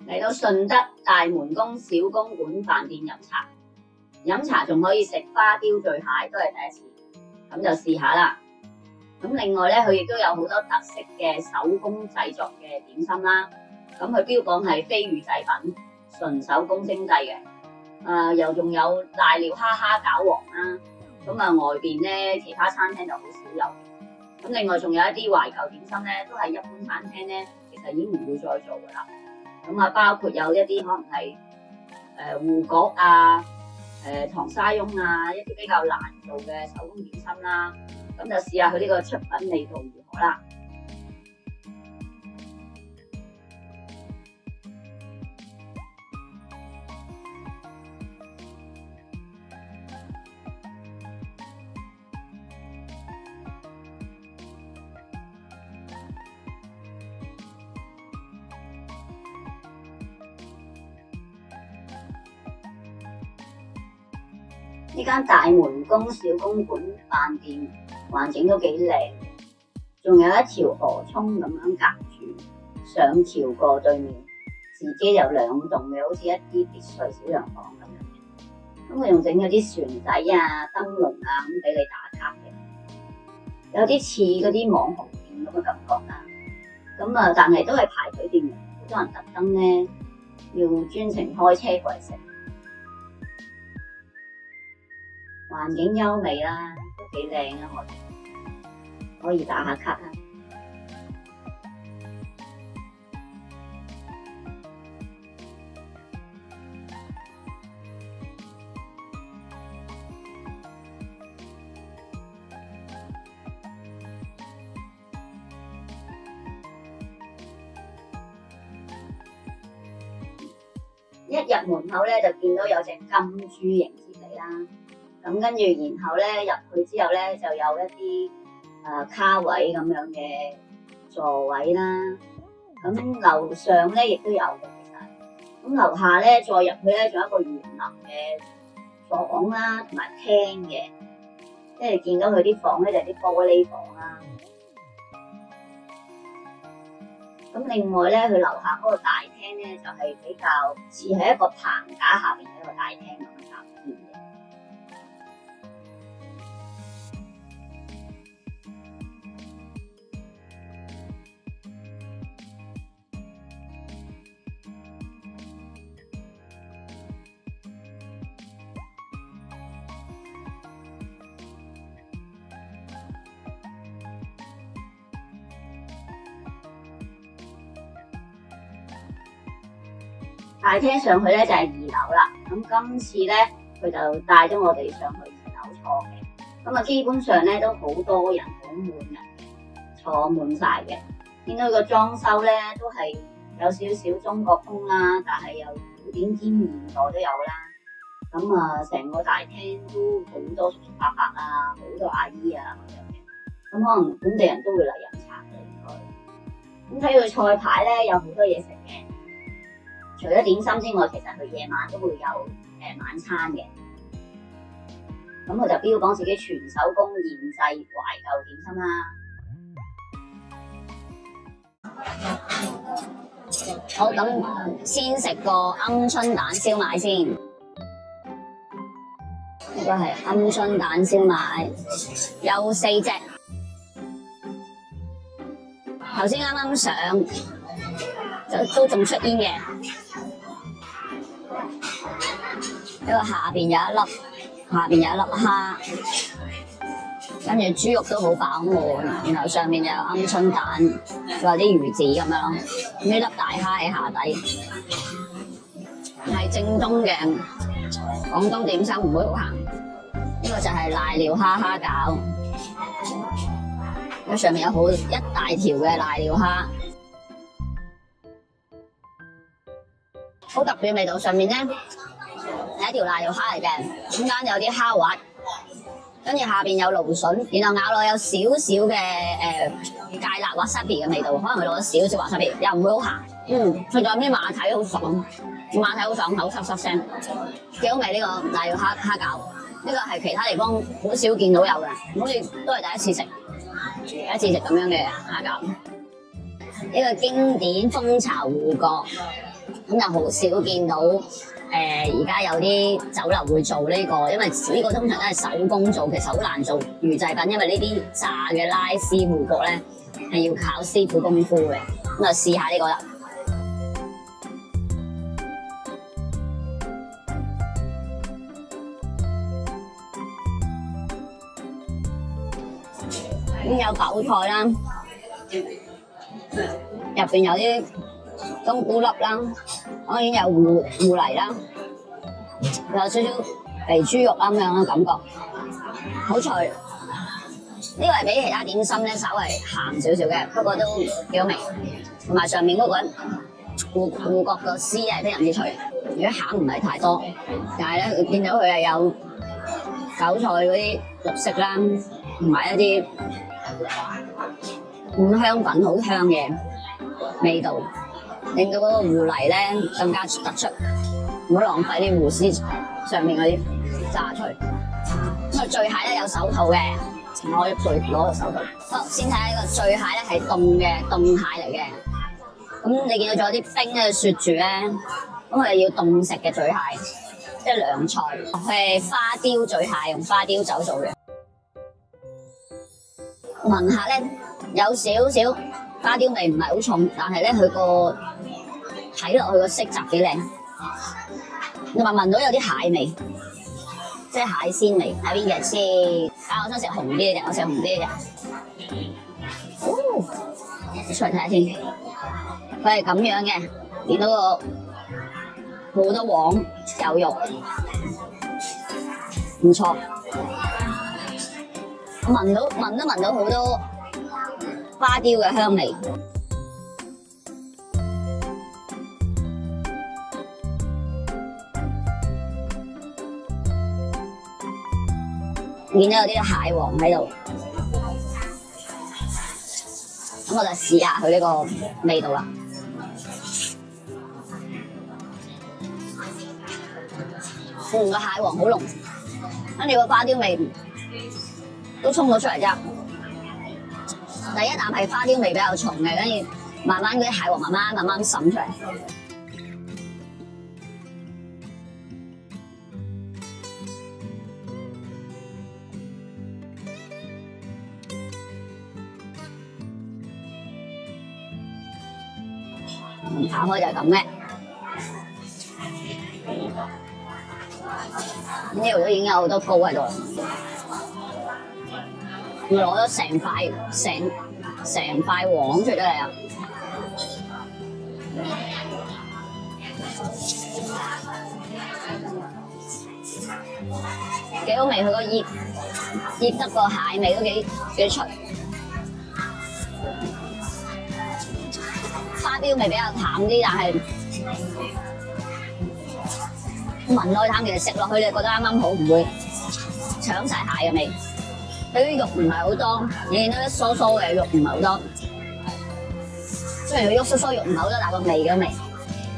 嚟到順德大門公小公館飯店飲茶仲可以食花雕醉蟹，都係第一次，咁就試下啦。咁另外咧，佢亦都有好多特色嘅手工製作嘅點心啦。咁佢標榜係非預製品，純手工精製嘅。又仲有瀨尿蝦餃王啦。咁外邊咧其他餐廳就好少有。咁另外仲有一啲懷舊點心咧，都係一般餐廳咧其實已經唔會再做噶啦。咁包括有一啲可能係芋角啊、糖沙翁啊，一啲比較難做嘅手工點心啦。咁就試下佢呢個出品味道如何啦。呢間大門公小公館飯店環境都幾靚，仲有一條河涌咁樣隔住，上橋過對面，自己有兩棟嘅，好似一啲別墅小洋房咁樣。咁佢仲整咗啲船仔啊、燈籠啊咁俾你打卡嘅，有啲似嗰啲網紅店咁嘅感覺啦。咁但係都係排隊店嘅，好多人特登咧要專程開車過嚟食。環境優美啦，都幾靚啊，可以打下卡啊！一入門口咧，就見到有隻金豬迎接你啦。咁跟住，然後咧入去之後咧，就有一啲卡位咁樣嘅座位啦。咁樓上咧亦都有嘅，其實。咁樓下咧再入去咧，仲有一個園林嘅房啦，同埋廳嘅。即係見到佢啲房咧，就係啲玻璃房啦。咁另外咧，佢樓下嗰個大廳咧，就係比較似係一個棚架下邊嘅一個大廳咁樣搭建嘅。大廳上去咧就係2樓啦，咁今次咧佢就帶咗我哋上去2樓坐嘅，咁基本上咧都好多人，好滿人嘅，坐滿晒嘅。見到個裝修咧都係有少少中國風啦，但係又古典兼現代都有啦。咁成個大廳都好多叔叔伯伯啊，好多阿姨啊咁樣嘅，咁可能本地人都會嚟飲茶嘅應該。咁睇佢菜牌咧有好多嘢食嘅。除咗點心之外，其實佢夜晚都會有晚餐嘅。咁佢就標榜自己全手工現製懷舊點心啦。好，咁先食個鵪鶉蛋燒賣先。呢個係鵪鶉蛋燒賣，有4隻。頭先啱啱上都仲出煙嘅。呢個下邊有一粒蝦，跟住豬肉都好飽滿，然後上面又有鵪鶉蛋，仲有啲魚子咁樣。呢粒大蝦喺下底，係正宗嘅廣東點心，唔會好鹹。呢個就係瀨尿蝦餃，咁上面有一大條嘅瀨尿蝦，好特別嘅味道。上面咧係一條瀨尿蝦嚟嘅，中間有啲蝦滑，跟住下邊有蘆筍，然後咬落有少少嘅芥辣滑沙比嘅味道，可能佢落咗少少滑沙比，又唔會好鹹。佢仲有啲馬蹄好爽，馬蹄好爽口，濕濕聲，幾好味呢個瀨尿蝦餃。呢個係其他地方好少見到有嘅，好似都係第一次食咁樣嘅蝦餃。呢個經典蜂巢芋角。咁就好少見到而家有啲酒樓會做呢個，因為呢個通常都係手工做，其實好難做預製品，因為呢啲炸嘅拉絲芋角咧係要靠師傅功夫嘅。咁就試下呢個啦。咁有韭菜啦，入邊有啲冬菇粒啦，當然有芋泥啦，有少少肥豬肉咁樣嘅感覺，好脆。呢個係比其他點心咧稍微鹹少少嘅，不過都幾好味。同埋上面嗰個芋角個絲係非常之脆，如果餡唔係太多，但係咧見到佢係有韭菜嗰啲綠色啦，同埋一啲五香粉好香嘅味道，令到嗰個芋泥咧更加突出，唔好浪費啲芋絲上面嗰啲炸脆。咁啊，醉蟹咧有手套嘅，我可以攞個手套。好，先睇下呢個醉蟹咧係凍嘅凍蟹嚟嘅。咁你見到仲有啲冰喺度雪住咧，咁佢係要凍食嘅醉蟹，即係涼菜。佢係花雕醉蟹，用花雕酒做嘅。聞下咧有少少花雕味，唔係好重，但係咧佢個睇落去個色澤幾靚，同埋聞到有啲蟹味，即係蟹鮮味喺邊嘅先。我想食紅啲嘅，我食紅啲嘅。哦，出嚟睇下先，佢係咁樣嘅，見到個好多黃有肉，唔錯。聞都聞到好多花雕嘅香味，見到有啲蟹黃喺度，咁我就試下佢呢個味道啦。個蟹黃好濃，跟住個花雕味都衝咗出嚟啫。第一啖係花雕味比較重嘅，跟住慢慢嗰啲蟹黃慢慢滲出嚟。打開就係咁嘅，呢度都已經有好多膏喺度。我攞咗成塊黃出咗嚟啊！幾好味，佢個醃得個蟹味都幾脆。花雕味比較淡啲，但係聞落去淡，其實食落去你覺得啱啱好，唔會搶晒蟹嘅味。佢啲肉唔係好多，你見到啲疏疏嘅肉唔係好多。雖然佢喐疏疏肉唔係好多，但係個味嘅味。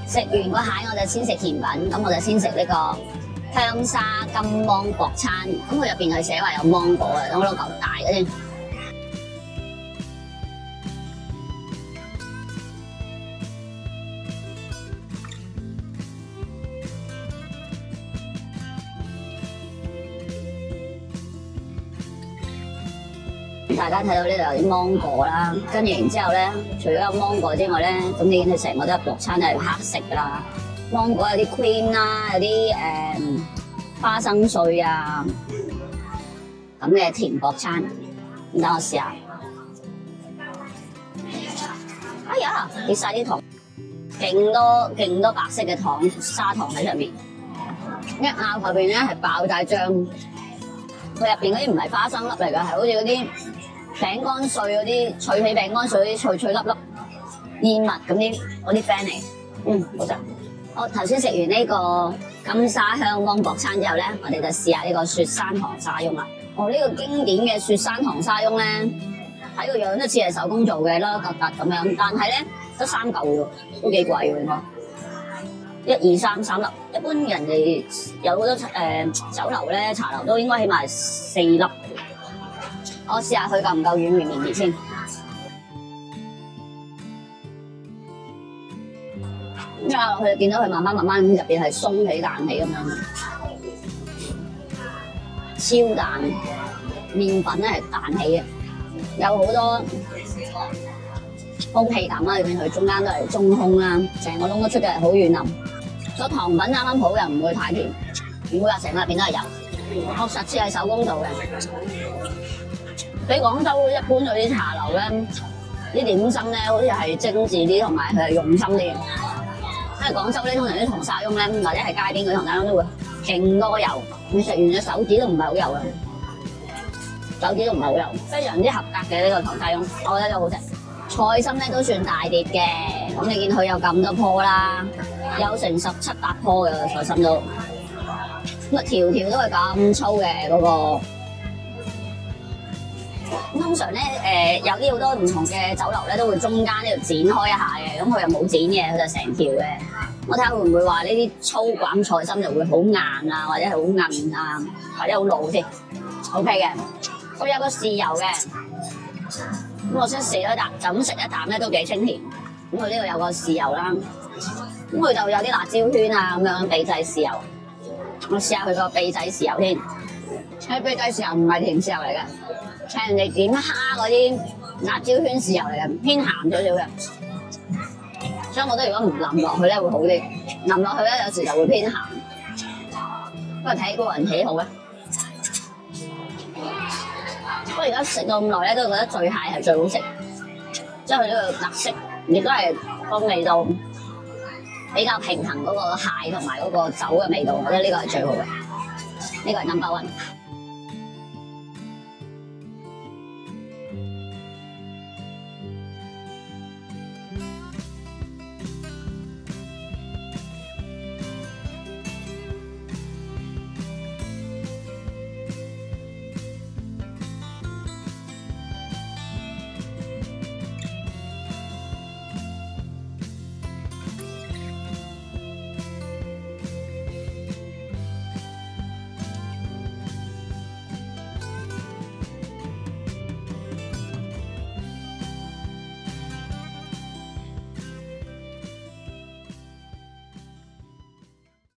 食完個蟹我就先食甜品，咁我就先食呢個香沙金芒薄餐。咁佢入邊係寫話有芒果嘅，等我攞嚿大嘅先。大家睇到呢度有啲芒果啦，跟住然之後咧，除咗有芒果之外咧，咁你見佢成個都係薄餐，都係黑色噶啦。芒果有啲 cream 啦，有啲花生碎啊，咁嘅甜薄餐。咁等我試下。哎呀，跌晒啲糖，勁多白色嘅糖砂糖喺上面。一咬後邊咧係爆晒漿，佢入邊嗰啲唔係花生粒嚟㗎，係好似嗰啲餅乾碎嗰啲脆皮餅乾碎嗰啲脆脆粒粒燕麥咁嗰啲 friend 嚟，好食。我頭先食完呢個金沙香芒薄餐之後咧，我哋就試下呢個雪山糖沙翁啦。呢個經典嘅雪山糖沙翁咧，睇個樣都似係手工做嘅啦，突突咁樣，但係咧得3嚿喎，都幾貴喎應該。1、2、3、3粒，一般人哋有好多酒樓咧、茶樓都應該起碼係4粒。我試下佢夠唔夠軟綿綿先。一咬落去就見到佢慢慢咁入邊係鬆起彈起咁樣，超彈，麵粉咧係彈起嘅，有好多空氣感啦，裏邊佢中間都係中空啦，成個窿都出嘅係好軟腍。個糖品啱啱好又唔會太甜，唔會話成個入邊都係油，確實似係手工做嘅。比廣州一般嗰啲茶樓咧，啲點心咧好似係精緻啲，同埋佢係用心啲。因為廣州咧通常啲糖沙翁咧，或者係街邊嗰啲糖沙翁都會勁多油，你食完隻手指都唔係好油啊，手指都唔係好油，非常之合格嘅呢個糖沙翁，我覺得都好食。菜心咧都算大碟嘅，咁你見佢有咁多棵啦，有成17、18棵嘅菜心都，咁啊條條都係咁粗嘅嗰個。通常咧有啲好多唔同嘅酒樓咧都會中間呢度剪開一下嘅，咁佢又冇剪嘅，佢就成條嘅。我睇下會唔會話呢啲粗滾菜心就會好硬啊，或者係好韌啊，或者好老先 OK 嘅。佢有個豉油嘅。咁我先食咗一啖，就咁食一啖咧都幾清甜。咁佢呢度有個豉油啦，咁佢就有啲辣椒圈啊咁樣秘製豉油。我試下佢個秘製豉油先。佢秘製豉油唔係甜豉油嚟嘅，係人哋點蝦嗰啲辣椒圈豉油嚟嘅，偏鹹少少嘅。所以我覺得如果唔淋落去咧會好啲，淋落去咧有時就會偏鹹。不過睇個人喜好咧。我而家食到咁耐咧，都覺得醉蟹係最好食，即係佢呢個特色，亦都係個味道比較平衡嗰個蟹同埋嗰個酒嘅味道，我覺得呢個係最好嘅，呢個係 No.1。